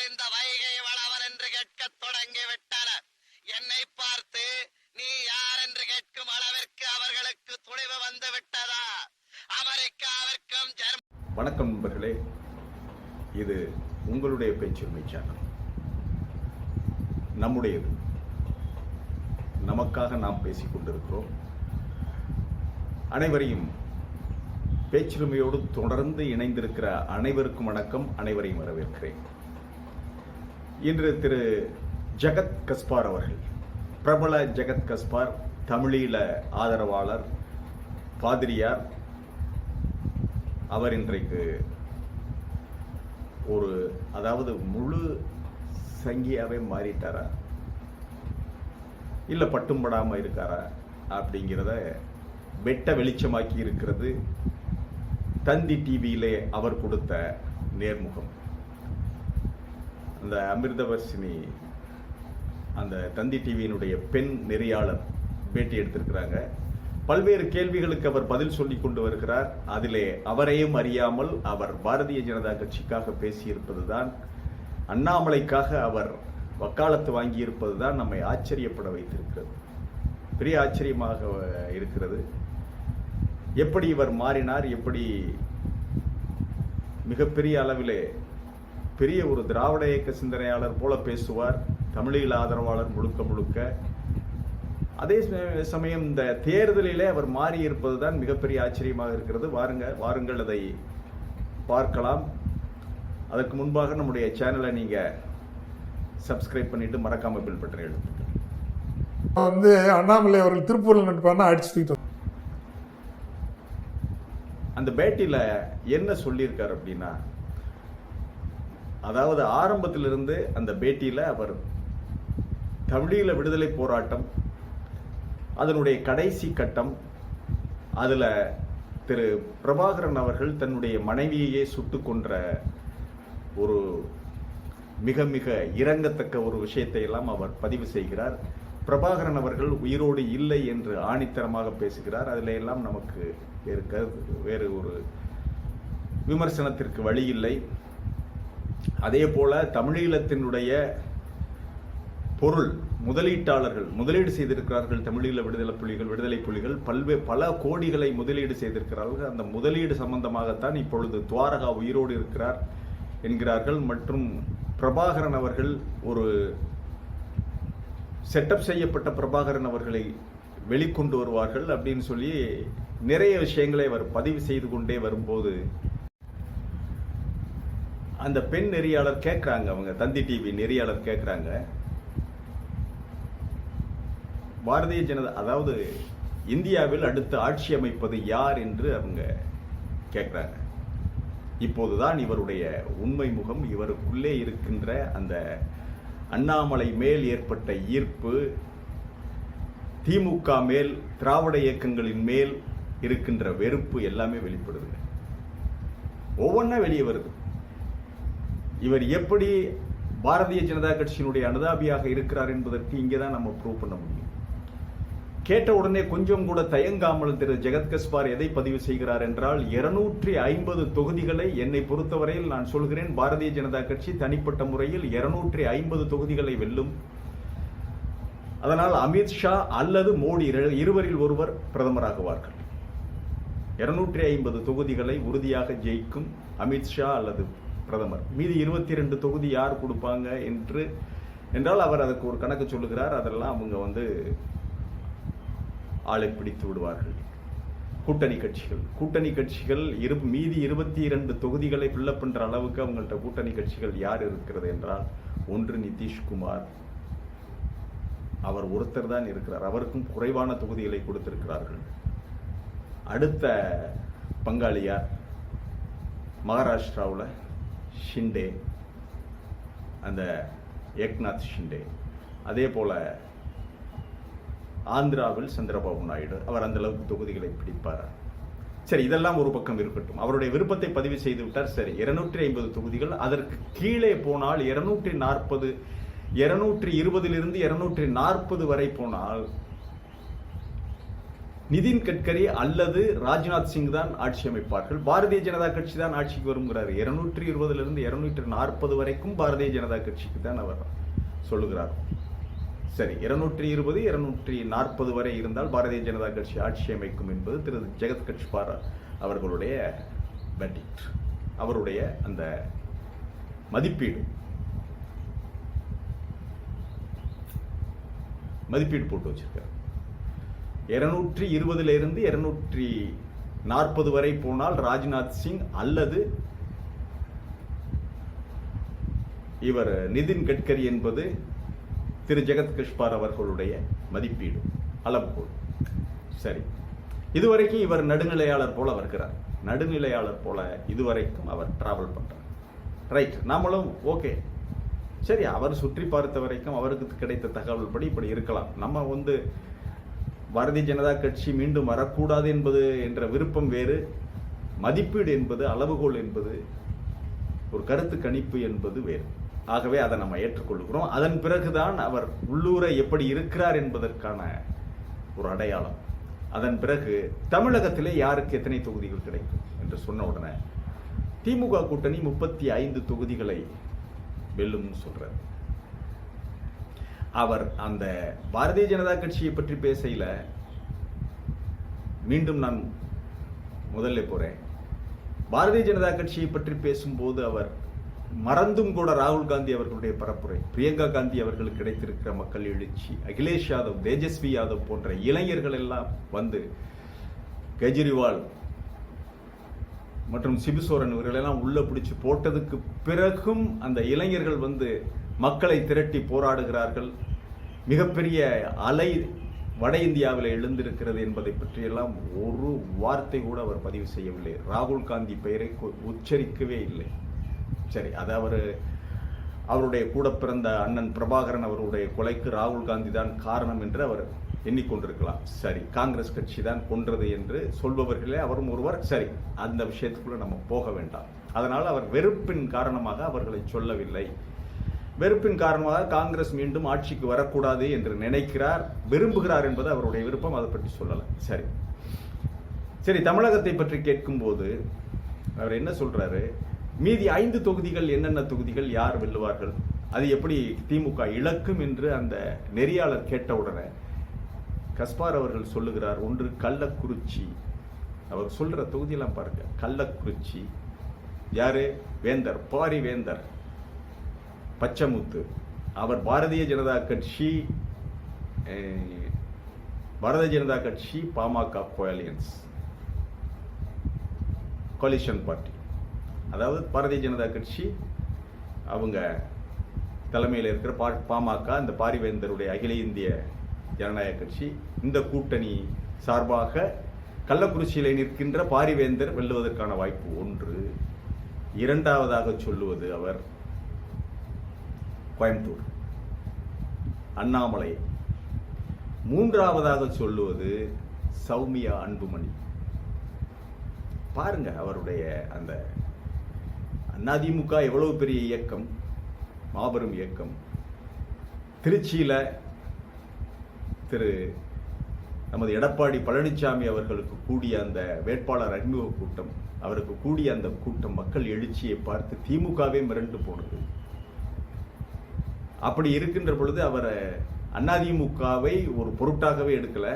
இந்த வைகை வளவன் என்று கேட்கத் தொடங்கிவிட்டனர். என்னை பார்த்து நீ யார் என்று கேட்கும் அளவிற்கு அவர்களுக்கு துணிவு வந்து விட்டதா? அமெரிக்காவிற்கும் வணக்கம் நண்பர்களே, இது உங்களுடைய பேச்சுரிமை சேனல். நம்முடையது, நமக்காக நாம் பேசிக் கொண்டிருக்கிறோம். அனைவரையும் பேச்சுரிமையோடு தொடர்ந்து இணைந்திருக்கிற அனைவருக்கும் வணக்கம், அனைவரையும் வரவேற்கிறேன். இன்று திரு ஜகத் கஸ்பார் அவர்கள், பிரபல ஜகத் கஸ்பார், தமிழீழ ஆதரவாளர், பாதிரியார். அவர் இன்றைக்கு அதாவது முழு சங்கியாவே மாறிட்டாரா இல்ல பட்டும்படாம இருக்காரா அப்படிங்கிறத வெட்ட வெளிச்சமாக்கி இருக்கிறது தந்தி டிவியிலே அவர் கொடுத்த நேர்முகம். அந்த அமிர்தவர்ஷினி, அந்த தந்தி டிவியினுடைய பெண் நெறியாளர் பேட்டி எடுத்திருக்கிறாங்க. பல்வேறு கேள்விகளுக்கு அவர் பதில் சொல்லிக் கொண்டு வருகிறார். அதிலே அவரையும் அறியாமல் அவர் பாரதிய ஜனதா கட்சிக்காக பேசியிருப்பதுதான், அண்ணாமலைக்காக அவர் வக்காலத்து வாங்கியிருப்பதுதான் நம்மை ஆச்சரியப்பட வைத்திருக்கிறது. பெரிய ஆச்சரியமாக இருக்கிறது. எப்படி இவர் மாறினார், எப்படி மிகப்பெரிய அளவிலே பெரிய ஒரு திராவிட இயக்க சிந்தனையாளர் போல பேசுவார், தமிழீழ ஆதரவாளர் முழுக்க முழுக்க. அதே சமயம் இந்த தேர்தலிலே அவர் மாறி இருப்பதுதான் மிகப்பெரிய ஆச்சரியமாக இருக்கிறது. வாருங்கள் அதை பார்க்கலாம். அதற்கு முன்பாக நம்முடைய சேனலை நீங்க சப்ஸ்கிரைப் பண்ணிட்டு மறக்காம பெல் பட்டனை அழுத்துங்க. அண்ணாமலை அவர்கள் திருப்பூரில் நட்பான அடிச்சுட்டு அந்த பேட்டியில என்ன சொல்லியிருக்காரு அப்படின்னா, அதாவது ஆரம்பத்திலிருந்து அந்த பேட்டியில அவர் தமிழீழ விடுதலை போராட்டம், அதனுடைய கடைசி கட்டம், அதுல திரு பிரபாகரன் அவர்கள் தன்னுடைய மனைவியையே சுட்டுக் கொன்ற ஒரு மிக மிக இரங்கத்தக்க ஒரு விஷயத்தை எல்லாம் அவர் பதிவு செய்கிறார். பிரபாகரன் அவர்கள் உயிரோடு இல்லை என்று ஆணித்தரமாக பேசுகிறார். அதில் எல்லாம் நமக்கு வேறு ஒரு விமர்சனத்திற்கு வழி இல்லை. அதே போல தமிழீழத்தினுடைய பொருள் முதலீட்டாளர்கள் முதலீடு செய்திருக்கிறார்கள். தமிழீழ விடுதலை புலிகள் பல கோடிகளை முதலீடு செய்திருக்கிறார்கள். அந்த முதலீடு சம்பந்தமாகத்தான் இப்பொழுது துவாரகா உயிரோடு இருக்கிறார் என்கிறார்கள். மற்றும் பிரபாகரன் அவர்கள், ஒரு செட்டப் செய்யப்பட்ட பிரபாகரன் அவர்களை வெளிக்கொண்டு வருவார்கள் அப்படின்னு சொல்லி நிறைய விஷயங்களை அவர் பதிவு செய்து கொண்டே வரும்போது அந்த பெண் நெறியாளர் கேட்கிறாங்க, அவங்க தந்தி டிவி நெறியாளர் கேட்கிறாங்க, பாரதிய ஜனதா, அதாவது இந்தியாவில் அடுத்து ஆட்சி அமைப்பது யார் என்று அவங்க கேட்கிறாங்க. இப்போதுதான் இவருடைய உண்மை முகம், இவருக்குள்ளே இருக்கின்ற அந்த அண்ணாமலை மேல் ஏற்பட்ட ஈர்ப்பு, திமுக மேல், திராவிட இயக்கங்களின் மேல் இருக்கின்ற வெறுப்பு எல்லாமே வெளிப்படுதுங்க. ஒவ்வொன்றா வெளியே வருது. இவர் எப்படி பாரதிய ஜனதா கட்சியினுடைய அனுதாபியாக இருக்கிறார் என்பதற்கு இங்கேதான் நம்ம ப்ரூவ் பண்ண முடியும். கேட்ட உடனே கொஞ்சம் கூட தயங்காமல் திரு ஜெகத் கஸ்பார் எதை பதிவு செய்கிறார் என்றால், 250 தொகுதிகளை, என்னை பொறுத்தவரையில் நான் சொல்கிறேன், பாரதிய ஜனதா கட்சி தனிப்பட்ட முறையில் 250 தொகுதிகளை வெல்லும். அதனால் அமித்ஷா அல்லது மோடி இருவரில் ஒருவர் பிரதமராகுவார்கள். 250 தொகுதிகளை உறுதியாக ஜெயிக்கும் அமித்ஷா அல்லது பிரதமர். மீதி 22 தொகுதி யார் கொடுப்பாங்க என்றால் அவர் அதுக்கு ஒரு கணக்கு சொல்லுகிறார். அதெல்லாம் அவங்க ஆளை பிடித்து விடுவார்கள். கூட்டணி கட்சிகள் மீதி 22 தொகுதிகளை ஃபில்லப் பண்ற அளவுக்கு அவங்கள்ட்ட கூட்டணி கட்சிகள் யார் இருக்கிறது என்றால், ஒன்று நிதிஷ்குமார், அவர் ஒருத்தர் தான் இருக்கிறார். அவருக்கும் குறைவான தொகுதிகளை கொடுத்திருக்கிறார்கள். அடுத்த பங்காளியார் மகாராஷ்டிராவில் ஷிண்டே, அந்த ஏக்நாத் ஷிண்டே. அதே போல ஆந்திராவில் சந்திரபாபு நாயுடு, அவர் அந்த அளவுக்கு தொகுதிகளை பிடிப்பார். சரி, இதெல்லாம் ஒரு பக்கம் இருக்கட்டும். அவருடைய விருப்பத்தை பதிவு செய்து விட்டார். சரி, 250 தொகுதிகள். அதற்கு கீழே போனால் 240, 220 240 வரை போனால் நிதின் கட்கரி அல்லது ராஜ்நாத் சிங் தான் ஆட்சி அமைப்பார்கள். பாரதிய ஜனதா கட்சி தான் ஆட்சிக்கு வருங்கிறார். 220 240 வரைக்கும் பாரதிய ஜனதா கட்சிக்கு தான் அவர் சொல்லுகிறார். சரி, 220 240 வரை இருந்தால் பாரதிய ஜனதா கட்சி ஆட்சி அமைக்கும் என்பது திரு ஜெகத் கட்சிபார் அவர்களுடைய வெர்டிக்ட், அவருடைய அந்த மதிப்பீடு போட்டு வச்சிருக்கார். 220 240 வரை போனால் ராஜ்நாத் சிங் அல்லது இவர் நிதின் கட்கரி என்பது திரு ஜெகத் கட்சிபார் அவர்களுடைய மதிப்பீடு, அளவுகோல். சரி, இதுவரைக்கும் இவர் நடுநிலையாளர் போல வருகிறார். நடுநிலையாளர் போல இதுவரைக்கும் அவர் டிராவல் பண்றார். ரைட், நாமளும் ஓகே, சரி, அவர் சுற்றி பார்த்த வரைக்கும் அவருக்கு கிடைத்த தகவல் படி இப்படி இருக்கலாம். நம்ம பாரதிய ஜனதா கட்சி மீண்டும் வரக்கூடாது என்பது என்ற விருப்பம் வேறு, மதிப்பீடு என்பது, அளவுகோல் என்பது, ஒரு கருத்து கணிப்பு என்பது வேறு. ஆகவே அதை நம்ம ஏற்றுக்கொள்கிறோம். அதன் பிறகுதான் அவர் உள்ளூரை எப்படி இருக்கிறார் என்பதற்கான ஒரு அடையாளம். அதன் பிறகு தமிழகத்திலே யாருக்கு எத்தனை தொகுதிகள் கிடைக்கும் என்று சொன்ன உடனே திமுக கூட்டணி 35 தொகுதிகளை வெல்லும் சொல்றார். அவர் அந்த பாரதிய ஜனதா கட்சியை பற்றி பேசையில மீண்டும் நான் முதல்ல போறேன். பாரதிய ஜனதா கட்சியை பற்றி பேசும்போது அவர் மறந்தும் கூட ராகுல் காந்தி அவர்களுடைய பரப்புரை, பிரியங்கா காந்தி அவர்களுக்கு கிடைத்திருக்கிற மக்கள் எழுச்சி, அகிலேஷ் யாதவ், தேஜஸ்வி யாதவ் போன்ற இளைஞர்கள் எல்லாம் கெஜ்ரிவால் மற்றும் சிபுசோரன் இவர்களெல்லாம் உள்ள பிடிச்சு போட்டதுக்கு பிறகும் அந்த இளைஞர்கள் மக்களை திரட்டி போராடுகிறார்கள். மிகப்பெரிய அலை வட இந்தியாவில் எழுந்திருக்கிறது என்பதை பற்றியெல்லாம் ஒரு வார்த்தை கூட அவர் பதிவு செய்யவில்லை. ராகுல் காந்தி பெயரை உச்சரிக்கவே இல்லை. சரி, அது அவருடைய கூட பிறந்த அண்ணன் பிரபாகரன் அவருடைய கொலைக்கு ராகுல் காந்தி தான் காரணம் என்று அவர் எண்ணிக்கொண்டிருக்கலாம். சரி, காங்கிரஸ் கட்சி தான் கொன்றது என்று சொல்பவர்களே அவரும் ஒருவர். சரி, அந்த விஷயத்துக்குள்ள நம்ம போக வேண்டாம். அதனால் அவர் வெறுப்பின் காரணமாக அவர்களை சொல்லவில்லை. வெறுப்பின் காரணமாக காங்கிரஸ் மீண்டும் ஆட்சிக்கு வரக்கூடாது என்று நினைக்கிறார், விரும்புகிறார் என்பது அவருடைய விருப்பம். அதை பற்றி சொல்லலை. சரி, தமிழகத்தை பற்றி கேட்கும்போது அவர் என்ன சொல்றாரு, மீதி 5 தொகுதிகள் என்னென்ன தொகுதிகள், யார் வெல்லுவார்கள், அது எப்படி திமுக இழக்கும் என்று அந்த நெறியாளர் கேட்டவுடனே கஸ்பார் அவர்கள் சொல்லுகிறார், ஒன்று கள்ளக்குறிச்சி. அவர் சொல்ற தொகுதியெல்லாம் பாருங்க. கள்ளக்குறிச்சி யாரு? வேந்தர், பாரி வேந்தர் பச்சமுத்து. அவர் பாரதிய ஜனதா கட்சி பாமக கோலிஷன் பார்ட்டி, அதாவது பாரதிய ஜனதா கட்சி அவங்க தலைமையில் இருக்கிற பாமக, இந்த பாரிவேந்தருடைய அகில இந்திய ஜனநாயக கட்சி, இந்த கூட்டணி சார்பாக கள்ளக்குறிச்சியில் நிற்கின்ற பாரிவேந்தர் வெல்லுவதற்கான வாய்ப்பு ஒன்று. இரண்டாவதாக சொல்லுவது அவர் கோயம்புத்தூர் அண்ணாமலை. மூன்றாவதாக சொல்லுவது சௌமியா அன்புமணி. பாருங்க அவருடைய அந்த அதிமுக எவ்வளவு பெரிய இயக்கம், மாபெரும் இயக்கம். திருச்சியில நமது எடப்பாடி பழனிசாமி அவர்களுக்கு கூடிய அந்த வேட்பாளர் அறிமுக கூட்டம், அவருக்கு கூடிய அந்த கூட்டம், மக்கள் எழுச்சியை பார்த்து திமுகவே மிரண்டு போனது. அப்படி இருக்கின்ற பொழுது அவர் அதிமுகவை ஒரு பொருட்டாகவே எடுக்கல.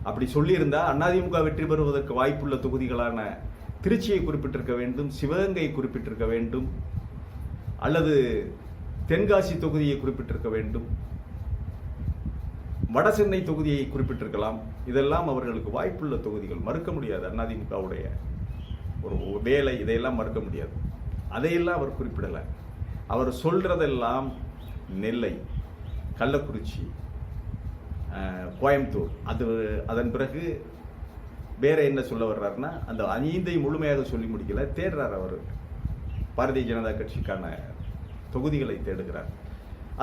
அப்படி சொல்லியிருந்தா அதிமுக வெற்றி பெறுவதற்கு வாய்ப்புள்ள தொகுதிகளான திருச்சியை குறிப்பிட்டிருக்க வேண்டும், சிவகங்கை குறிப்பிட்டிருக்க வேண்டும், அல்லது தென்காசி தொகுதியை குறிப்பிட்டிருக்க வேண்டும், வடசென்னை தொகுதியை குறிப்பிட்டிருக்கலாம். இதெல்லாம் அவர்களுக்கு வாய்ப்புள்ள தொகுதிகள், மறுக்க முடியாது. அதிமுகவுடைய ஒரு வேலை, இதையெல்லாம் மறுக்க முடியாது. அதையெல்லாம் அவர் குறிப்பிடலை. அவர் சொல்றதெல்லாம் நெல்லை, கள்ளக்குறிச்சி, கோயம்புத்தூர். அதன் பிறகு வேற என்ன சொல்ல வர்றாருன்னா, அந்த 5ஐ முழுமையாக சொல்லி முடிக்கல, தேடுறார். அவர் பாரதிய ஜனதா கட்சிக்கான தொகுதிகளை தேடுகிறார்.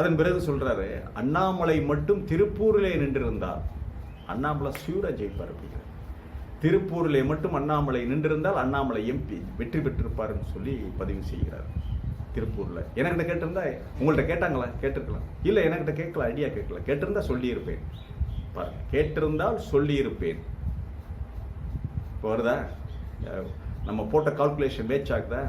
அதன் பிறகு சொல்றாரு, அண்ணாமலை மட்டும் திருப்பூரிலே நின்றிருந்தால் அண்ணாமலை சூரா ஜெயிப்பார் அப்படிங்கிறார். திருப்பூரிலே மட்டும் அண்ணாமலை நின்றிருந்தால் அண்ணாமலை எம்பி வெற்றி பெற்றிருப்பாருன்னு சொல்லி பதிவு செய்கிறார். திருப்பூர்ல என்கிட்ட கேட்டிருந்தா, உங்கள்கிட்ட கேட்டாங்களா? கேட்டிருக்கலாம். இல்ல, என்கிட்ட கேட்கல, ஐடியா கேட்கல. கேட்டிருந்தா சொல்லியிருப்பேன். பாருங்க, கேட்டிருந்தால் சொல்லியிருப்பேன். இப்போ வருதா? நம்ம போட்ட கால்குலேஷன் மேட்ச் ஆகுதா?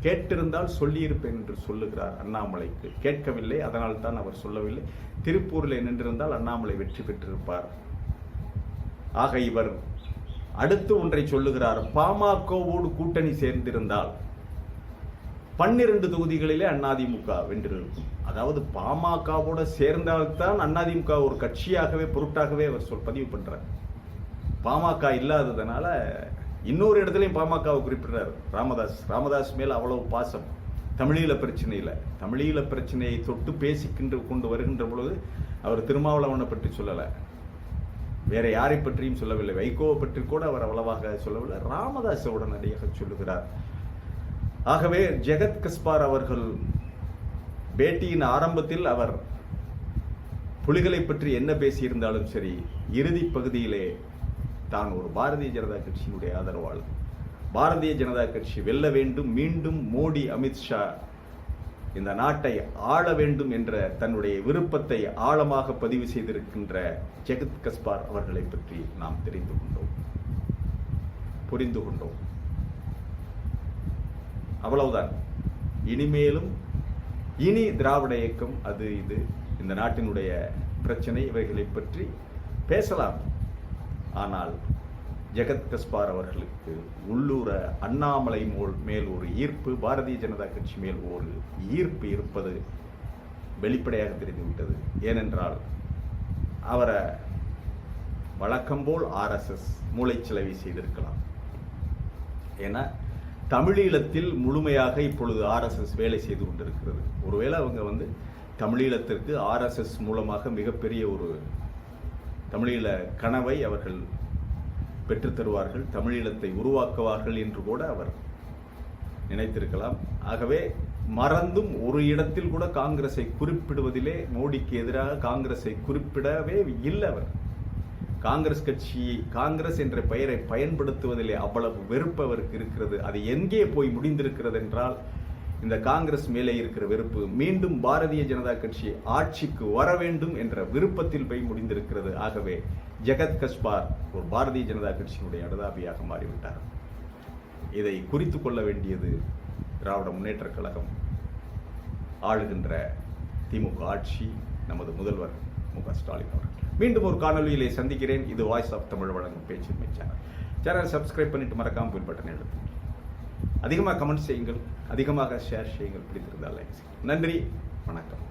கேட்டிருந்தால் சொல்லியிருப்பேன் என்று சொல்லுகிறார் அண்ணாமலைக்கு. கேட்கவில்லை, அதனால் தான் அவர் சொல்லவில்லை. திருப்பூரில் நின்றிருந்தால் அண்ணாமலை வெற்றி பெற்றிருப்பார். ஆக இவர் அடுத்து ஒன்றை சொல்லுகிறார். பாமகவோடு கூட்டணி சேர்ந்திருந்தால் 12 தொகுதிகளிலே அதிமுக வென்றிருக்கும். அதாவது பாமகவோட சேர்ந்தால்தான் அதிமுக ஒரு கட்சியாகவே பொருட்டாகவே அவர் பதிவு பண்றார். பாமக இல்லாததுனால இன்னொரு இடத்துலையும் பாமகவை குறிப்பிடுறார் ராமதாஸ் மேல் அவ்வளவு பாசம். தமிழீழ பிரச்சனையை தொட்டு பேசிக்கின்ற கொண்டு வருகின்ற பொழுது அவர் திருமாவளவனை பற்றி சொல்லலை, வேற யாரை பற்றியும் சொல்லவில்லை, வைகோவை பற்றி கூட அவர் அவ்வளவாக சொல்லவில்லை, ராமதாஸை உடனடியாக சொல்லுகிறார். ஆகவே ஜெகத் கஸ்பார் அவர்கள் பேட்டியின் ஆரம்பத்தில் அவர் புலிகளை பற்றி என்ன பேசியிருந்தாலும் சரி, இறுதி பகுதியிலே தான் ஒரு பாரதிய ஜனதா கட்சியினுடைய ஆதரவாளர், பாரதிய ஜனதா கட்சி வெல்ல வேண்டும், மீண்டும் மோடி அமித்ஷா இந்த நாட்டை ஆள வேண்டும் என்ற தன்னுடைய விருப்பத்தை ஆழமாக பதிவு செய்திருக்கின்ற ஜெகத் கஸ்பார் அவர்களை பற்றி நாம் தெரிந்து கொண்டோம், புரிந்து கொண்டோம். அவ்வளவுதான். இனிமேலும் இனி திராவிட இயக்கம் அது இது இந்த நாட்டினுடைய பிரச்சனை இவைகளை பற்றி பேசலாம். ஆனால் ஜெகத் கஸ்பார் அவர்களுக்கு உள்ளூர அண்ணாமலை மேல் ஒரு ஈர்ப்பு, பாரதிய ஜனதா கட்சி மேல் ஒரு ஈர்ப்பு இருப்பது வெளிப்படையாக தெரிந்துவிட்டது. ஏனென்றால் அவரை வழக்கம்போல் RSS மூளைச்சலவை செய்திருக்கலாம். ஏன்னா தமிழீழத்தில் முழுமையாக இப்பொழுது RSS வேலை செய்து கொண்டிருக்கிறது. ஒருவேளை அவங்க தமிழீழத்திற்கு RSS மூலமாக மிகப்பெரிய ஒரு தமிழீழ கனவை அவர்கள் பெற்றுத்தருவார்கள், தமிழீழத்தை உருவாக்குவார்கள் என்று கூட அவர் நினைத்திருக்கலாம். ஆகவே மறந்தும் ஒரு இடத்தில் கூட காங்கிரஸை குறிப்பிடுவதிலே, மோடிக்கு எதிராக காங்கிரஸை குறிப்பிடவே இல்லை. அவர் காங்கிரஸ் என்ற பெயரை பயன்படுத்துவதிலே அவ்வளவு வெறுப்பு அவருக்கு இருக்கிறது. அது எங்கே போய் முடிந்திருக்கிறது என்றால், இந்த காங்கிரஸ் மேலே இருக்கிற வெறுப்பு மீண்டும் பாரதிய ஜனதா கட்சி ஆட்சிக்கு வர வேண்டும் என்ற விருப்பத்தில் போய் முடிந்திருக்கிறது. ஆகவே ஜெகத் கஸ்பார் ஒரு பாரதிய ஜனதா கட்சியினுடைய அனுதாபியாக மாறிவிட்டார். இதை குறித்து கொள்ள வேண்டியது திராவிட முன்னேற்ற கழகம், ஆளுகின்ற திமுக ஆட்சி, நமது முதல்வர் மு.க. ஸ்டாலின் அவர்கள். மீண்டும் ஒரு காணொலியிலே சந்திக்கிறேன். இது வாய்ஸ் ஆஃப் தமிழ் வழங்கும் பேச்சுரிமை சேனல் சப்ஸ்கிரைப் பண்ணிட்டு மறக்காம பெல் பட்டனை அழுத்துங்க. அதிகமாக கமெண்ட் செய்யுங்கள், அதிகமாக ஷேர் செய்யுங்கள், பிடித்திருந்தால் லைக் செய்யுங்கள். நன்றி, வணக்கம்.